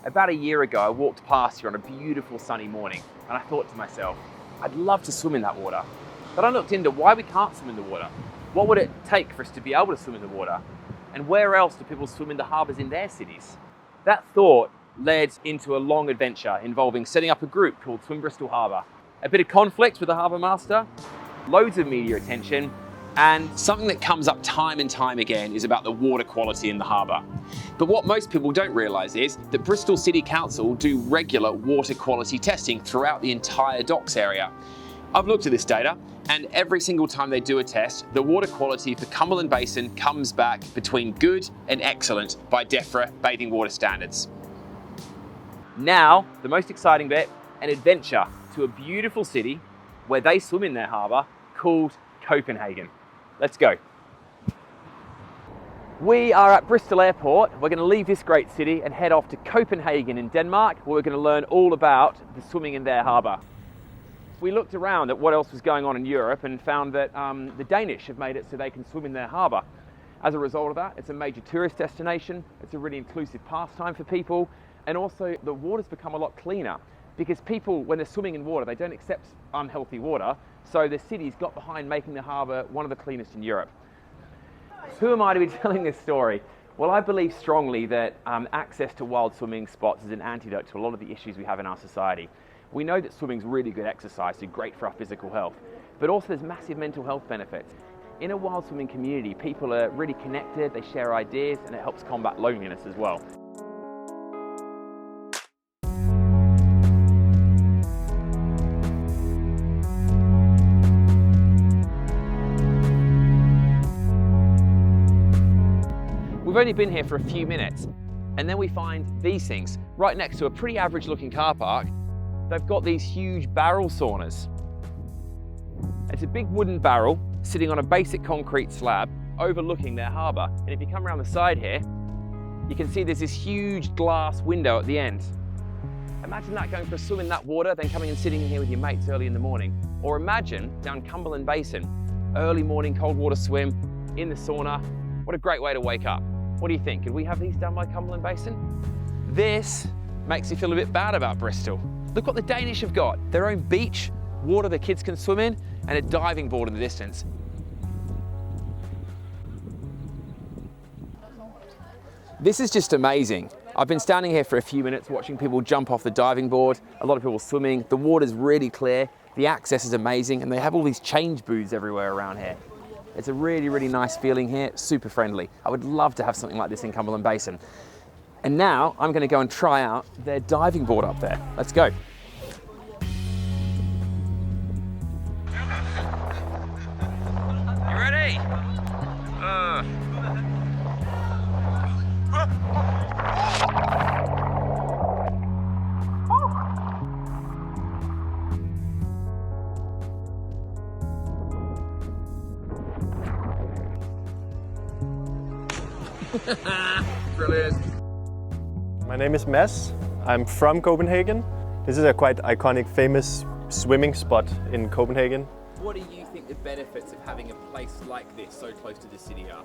About a year ago, I walked past here on a beautiful sunny morning, and I thought to myself, I'd love to swim in that water. But I looked into why we can't swim in the water. What would it take for us to be able to swim in the water? And where else do people swim in the harbours in their cities? That thought led into a long adventure involving setting up a group called Swim Bristol Harbour. A bit of conflict with the harbour master, loads of media attention, and something that comes up time and time again is about the water quality in the harbour. But what most people don't realise is that Bristol City Council do regular water quality testing throughout the entire docks area. I've looked at this data, and every single time they do a test, the water quality for Cumberland Basin comes back between good and excellent by DEFRA bathing water standards. Now, the most exciting bit, an adventure to a beautiful city where they swim in their harbour called Copenhagen. Let's go. We are at Bristol Airport. We're going to leave this great city and head off to Copenhagen in Denmark, where we're going to learn all about the swimming in their harbour. We looked around at what else was going on in Europe and found that the Danish have made it so they can swim in their harbour. As a result of that, it's a major tourist destination, it's a really inclusive pastime for people, and also the water's become a lot cleaner because people, when they're swimming in water, they don't accept unhealthy water, so the city's got behind making the harbour one of the cleanest in Europe. Who am I to be telling this story? Well, I believe strongly that access to wild swimming spots is an antidote to a lot of the issues we have in our society. We know that swimming's really good exercise, so great for our physical health, but also there's massive mental health benefits. In a wild swimming community, people are really connected, they share ideas, and it helps combat loneliness as well. We've only been here for a few minutes, and then we find these things right next to a pretty average looking car park. They've got these huge barrel saunas. It's a big wooden barrel sitting on a basic concrete slab overlooking their harbour. And if you come around the side here, you can see there's this huge glass window at the end. Imagine that, going for a swim in that water, then coming and sitting in here with your mates early in the morning. Or imagine down Cumberland Basin, early morning cold water swim in the sauna. What a great way to wake up. What do you think? Could we have these down by Cumberland Basin? This makes you feel a bit bad about Bristol. Look what the Danish have got. Their own beach, water the kids can swim in, and a diving board in the distance. This is just amazing. I've been standing here for a few minutes watching people jump off the diving board, a lot of people swimming. The water's really clear, the access is amazing, and they have all these change booths everywhere around here. It's a really, really nice feeling here, super friendly. I would love to have something like this in Cumberland Basin. And now I'm going to go and try out their diving board up there. Let's go. You ready? Brilliant. My name is Mads. I'm from Copenhagen. This is a quite iconic, famous swimming spot in Copenhagen. What do you think the benefits of having a place like this so close to the city are?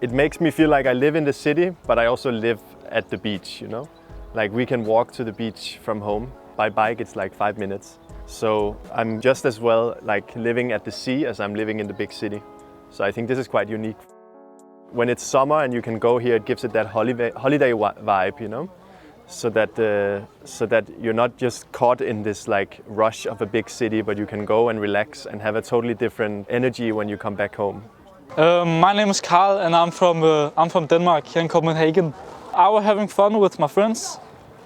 It makes me feel like I live in the city, but I also live at the beach, you know? Like, we can walk to the beach from home. By bike, it's like 5 minutes. So I'm just as well like living at the sea as I'm living in the big city. So I think this is quite unique. When it's summer and you can go here, it gives it that holiday vibe, you know? So that you're not just caught in this like rush of a big city, but you can go and relax and have a totally different energy when you come back home. My name is Carl and I'm from Denmark, here in Copenhagen. I was having fun with my friends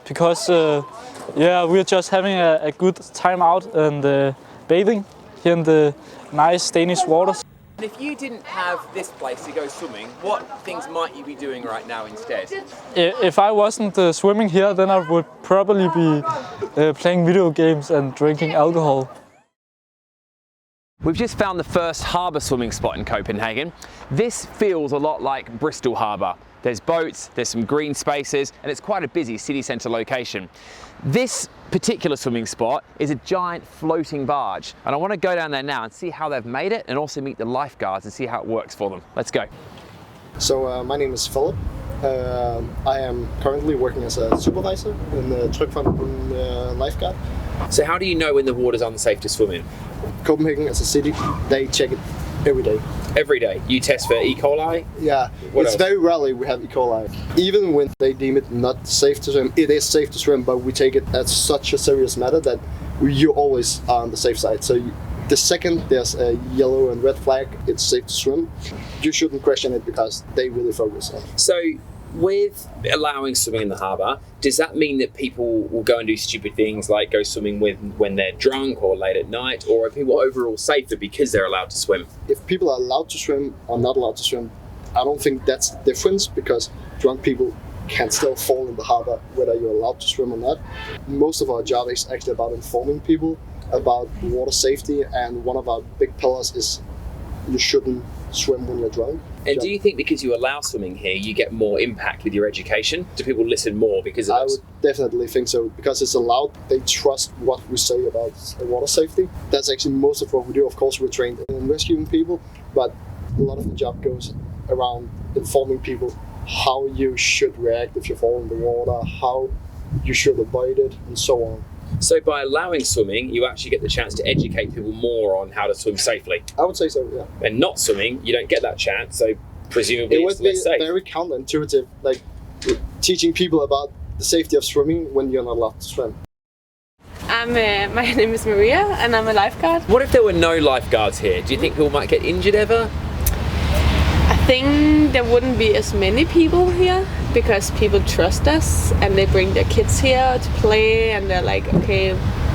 because we're just having a good time out and bathing here in the nice Danish waters. And if you didn't have this place to go swimming, what things might you be doing right now instead? If I wasn't swimming here, then I would probably be playing video games and drinking alcohol. We've just found the first harbour swimming spot in Copenhagen. This feels a lot like Bristol Harbour. There's boats, there's some green spaces, and it's quite a busy city centre location. This particular swimming spot is a giant floating barge, and I want to go down there now and see how they've made it and also meet the lifeguards and see how it works for them. Let's go. So my name is Philip. I am currently working as a supervisor in the Trygfonden lifeguard. So how do you know when the water's unsafe to swim in? Copenhagen as a city, they check it every day. Every day? You test for E. coli? Yeah, What it's else? very rarely we have E. coli. Even when they deem it not safe to swim, it is safe to swim, but we take it as such a serious matter that you always are on the safe side. So the second there's a yellow and red flag, it's safe to swim. You shouldn't question it because they really focus on it. So with allowing swimming in the harbour, does that mean that people will go and do stupid things like go swimming when they're drunk or late at night, or are people overall safer because they're allowed to swim? If people are allowed to swim or not allowed to swim, I don't think that's the difference, because drunk people can still fall in the harbour whether you're allowed to swim or not. Most of our job is actually about informing people about water safety, and one of our big pillars is you shouldn't swim when you're drunk. And do you think because you allow swimming here, you get more impact with your education? Do people listen more because of I us? would definitely think so, because it's allowed. They trust what we say about water safety. That's actually most of what we do. Of course, we're trained in rescuing people, but a lot of the job goes around informing people how you should react if you fall in the water, how you should avoid it, and so on. So by allowing swimming, you actually get the chance to educate people more on how to swim safely. I would say so, yeah. And not swimming, you don't get that chance, so presumably It it's would be less safe. very counterintuitive, like teaching people about the safety of swimming when you're not allowed to swim. My name is Maria and I'm a lifeguard. What if there were no lifeguards here? Do you think people might get injured ever? I think there wouldn't be as many people here because people trust us and they bring their kids here to play, and they're like, okay,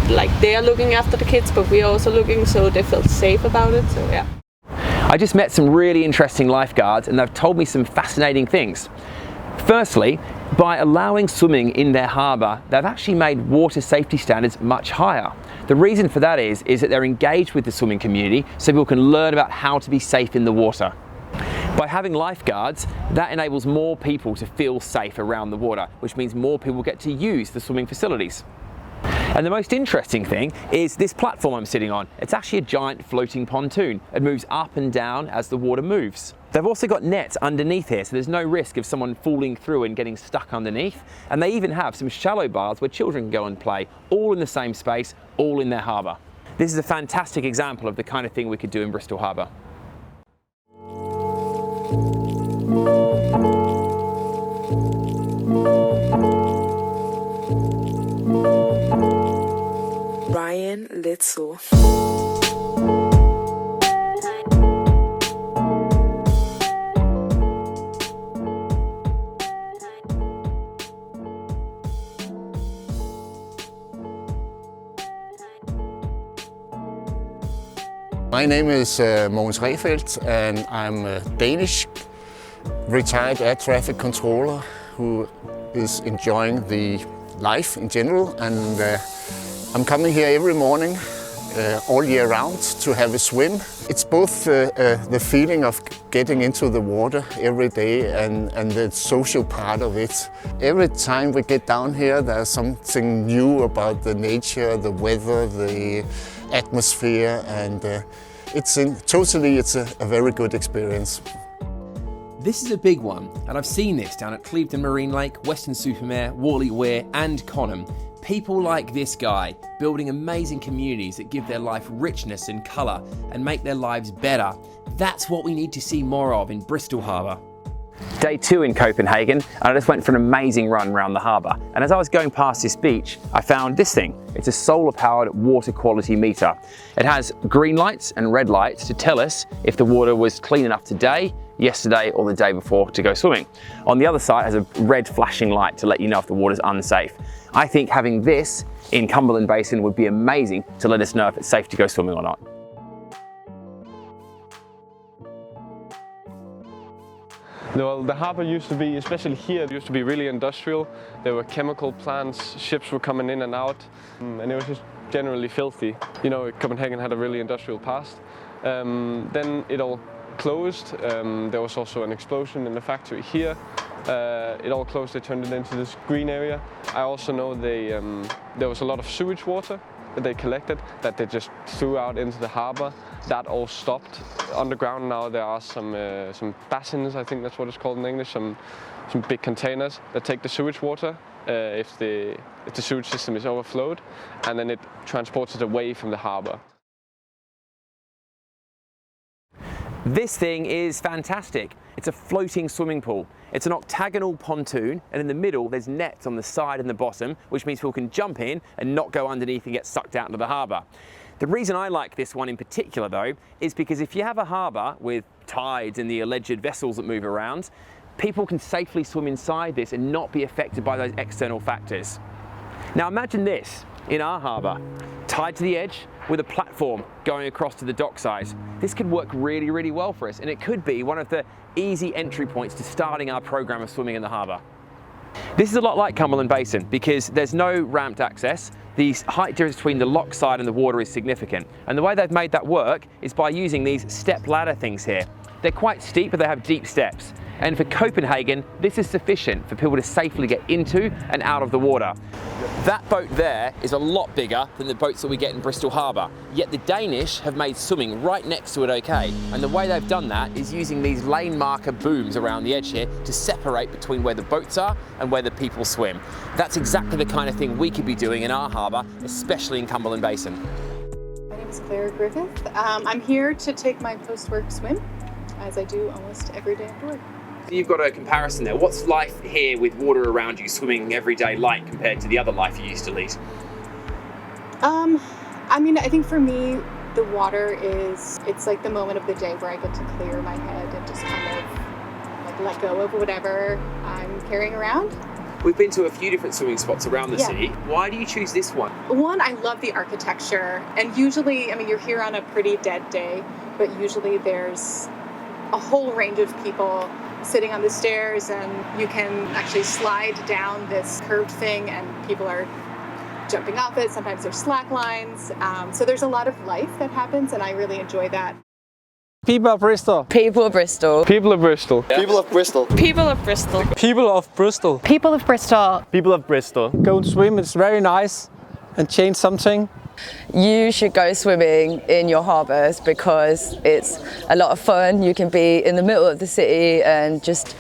like they're looking after the kids, but we're also looking, so they feel safe about it, so yeah. I just met some really interesting lifeguards and they've told me some fascinating things. Firstly, by allowing swimming in their harbour, they've actually made water safety standards much higher. The reason for that is that they're engaged with the swimming community so people can learn about how to be safe in the water. By having lifeguards, that enables more people to feel safe around the water, which means more people get to use the swimming facilities. And the most interesting thing is this platform I'm sitting on. It's actually a giant floating pontoon. It moves up and down as the water moves. They've also got nets underneath here, so there's no risk of someone falling through and getting stuck underneath. And they even have some shallow baths where children can go and play, all in the same space, all in their harbour. This is a fantastic example of the kind of thing we could do in Bristol Harbour. Ryan Litzel. My name is Mogens Rehfeldt, and I'm a Danish retired air traffic controller who is enjoying the life in general, and I'm coming here every morning all year round to have a swim. It's both the feeling of getting into the water every day and the social part of it. Every time we get down here, there's something new about the nature, the weather, the atmosphere, and it's a very good experience. This is a big one, and I've seen this down at Clevedon Marine Lake, Weston-super-Mare, Worley Weir and Conham. People like this guy, building amazing communities that give their life richness and colour and make their lives better. That's what we need to see more of in Bristol Harbour. Day 2 in Copenhagen, and I just went for an amazing run around the harbour. And as I was going past this beach, I found this thing. It's a solar-powered water quality meter. It has green lights and red lights to tell us if the water was clean enough today, yesterday or the day before to go swimming. On the other side has a red flashing light to let you know if the water's unsafe. I think having this in Cumberland Basin would be amazing to let us know if it's safe to go swimming or not. Well, the harbour used to be, especially here, it used to be really industrial. There were chemical plants, ships were coming in and out, and it was just generally filthy. You know, Copenhagen had a really industrial past. Then it all closed. There was also an explosion in the factory here. It all closed, they turned it into this green area. I also know there was a lot of sewage water they collected that they just threw out into the harbour. That all stopped. Underground now there are some basins, I think that's what it's called in English, some big containers that take the sewage water if the sewage system is overflowed, and then it transports it away from the harbour. This thing is fantastic. It's a floating swimming pool. It's an octagonal pontoon, and in the middle there's nets on the side and the bottom, which means people can jump in and not go underneath and get sucked out into the harbour. The reason I like this one in particular though, is because if you have a harbour with tides and the alleged vessels that move around, people can safely swim inside this and not be affected by those external factors. Now imagine this in our harbour, tied to the edge with a platform going across to the dockside. This could work really, really well for us, and it could be one of the easy entry points to starting our program of swimming in the harbour. This is a lot like Cumberland Basin because there's no ramped access. The height difference between the lock side and the water is significant, and the way they've made that work is by using these step ladder things here. They're quite steep, but they have deep steps. And for Copenhagen, this is sufficient for people to safely get into and out of the water. That boat there is a lot bigger than the boats that we get in Bristol Harbour, yet the Danish have made swimming right next to it okay. And the way they've done that is using these lane marker booms around the edge here to separate between where the boats are and where the people swim. That's exactly the kind of thing we could be doing in our harbour, especially in Cumberland Basin. My name is Claire Griffith. I'm here to take my post-work swim, as I do almost every day after work. You've got a comparison there. What's life here with water around you swimming every day like compared to the other life you used to lead? I mean, I think for me, the water it's like the moment of the day where I get to clear my head and just kind of like let go of whatever I'm carrying around. We've been to a few different swimming spots around the city. Why do you choose this one? One, I love the architecture, and usually, I mean, you're here on a pretty dead day, but usually there's a whole range of people sitting on the stairs, and you can actually slide down this curved thing and people are jumping off it. Sometimes there's slack lines. So there's a lot of life that happens, and I really enjoy that. People of Bristol. People of Bristol. People of Bristol. People of Bristol. People of Bristol. People of Bristol. People of Bristol. People of Bristol. Go and swim, it's very nice, and change something. You should go swimming in your harbours because it's a lot of fun. You can be in the middle of the city and just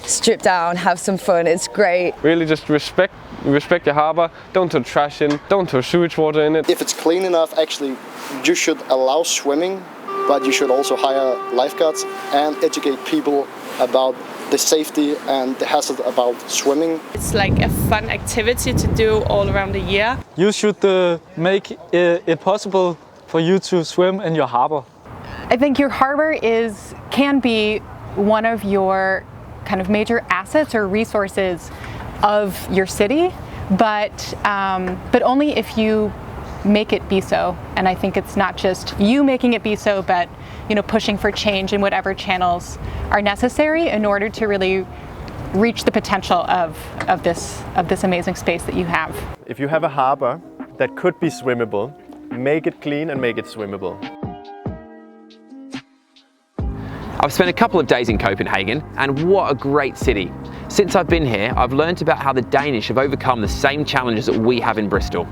strip down, have some fun. It's great. Really just respect your harbour. Don't throw trash in. Don't throw sewage water in it. If it's clean enough, actually, you should allow swimming, but you should also hire lifeguards and educate people about the safety and the hazard about swimming. It's like a fun activity to do all around the year. You should make it possible for you to swim in your harbour. I think your harbour can be one of your kind of major assets or resources of your city, but only if you make it be so. And I think it's not just you making it be so, but pushing for change in whatever channels are necessary in order to really reach the potential of this amazing space that you have. If you have a harbour that could be swimmable, make it clean and make it swimmable. I've spent a couple of days in Copenhagen, and what a great city. Since I've been here, I've learned about how the Danish have overcome the same challenges that we have in Bristol.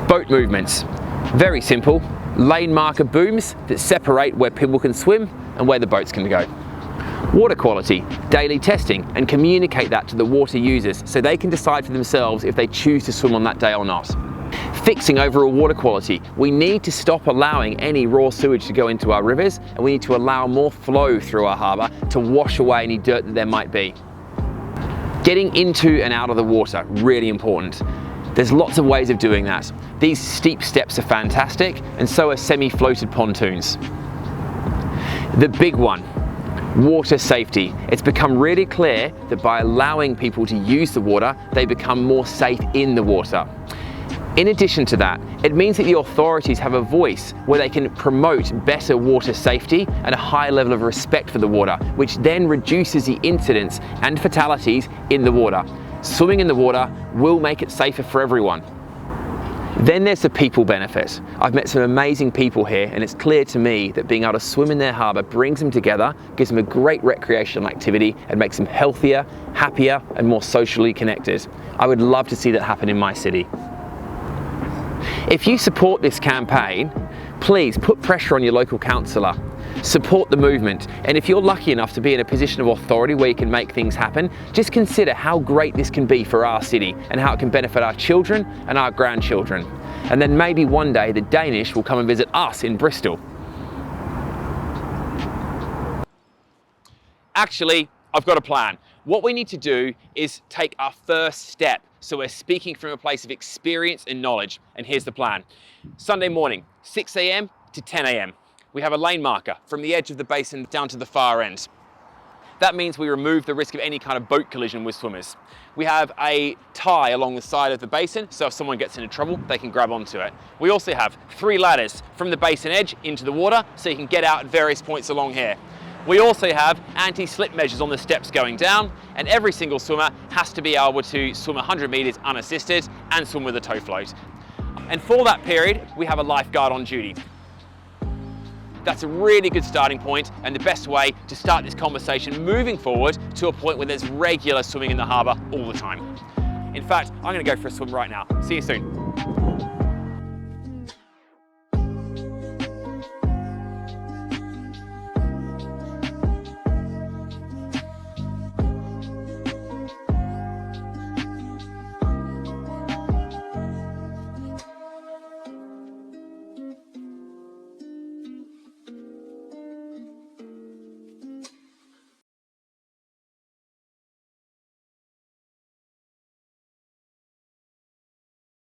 Boat movements, very simple. Lane marker booms that separate where people can swim and where the boats can go. Water quality, daily testing, and communicate that to the water users so they can decide for themselves if they choose to swim on that day or not. Fixing overall water quality, we need to stop allowing any raw sewage to go into our rivers, and we need to allow more flow through our harbour to wash away any dirt that there might be. Getting into and out of the water, really important. There's lots of ways of doing that. These steep steps are fantastic, and so are semi-floated pontoons. The big one, water safety. It's become really clear that by allowing people to use the water, they become more safe in the water. In addition to that, it means that the authorities have a voice where they can promote better water safety and a high level of respect for the water, which then reduces the incidents and fatalities in the water. Swimming in the water will make it safer for everyone. Then there's the people benefit. I've met some amazing people here, and it's clear to me that being able to swim in their harbour brings them together, gives them a great recreational activity, and makes them healthier, happier, and more socially connected. I would love to see that happen in my city. If you support this campaign, please put pressure on your local councillor. Support the movement, and if you're lucky enough to be in a position of authority where you can make things happen, just consider how great this can be for our city and how it can benefit our children and our grandchildren. And then maybe one day the Danish will come and visit us in Bristol. Actually, I've got a plan. What we need to do is take our first step. So we're speaking from a place of experience and knowledge. And here's the plan. Sunday morning, 6 a.m. to 10 a.m. We have a lane marker from the edge of the basin down to the far end. That means we remove the risk of any kind of boat collision with swimmers. We have a tie along the side of the basin, so if someone gets into trouble, they can grab onto it. We also have 3 ladders from the basin edge into the water, so you can get out at various points along here. We also have anti-slip measures on the steps going down, and every single swimmer has to be able to swim 100 meters unassisted and swim with a tow float. And for that period, we have a lifeguard on duty. That's a really good starting point and the best way to start this conversation moving forward to a point where there's regular swimming in the harbour all the time. In fact, I'm going to go for a swim right now. See you soon.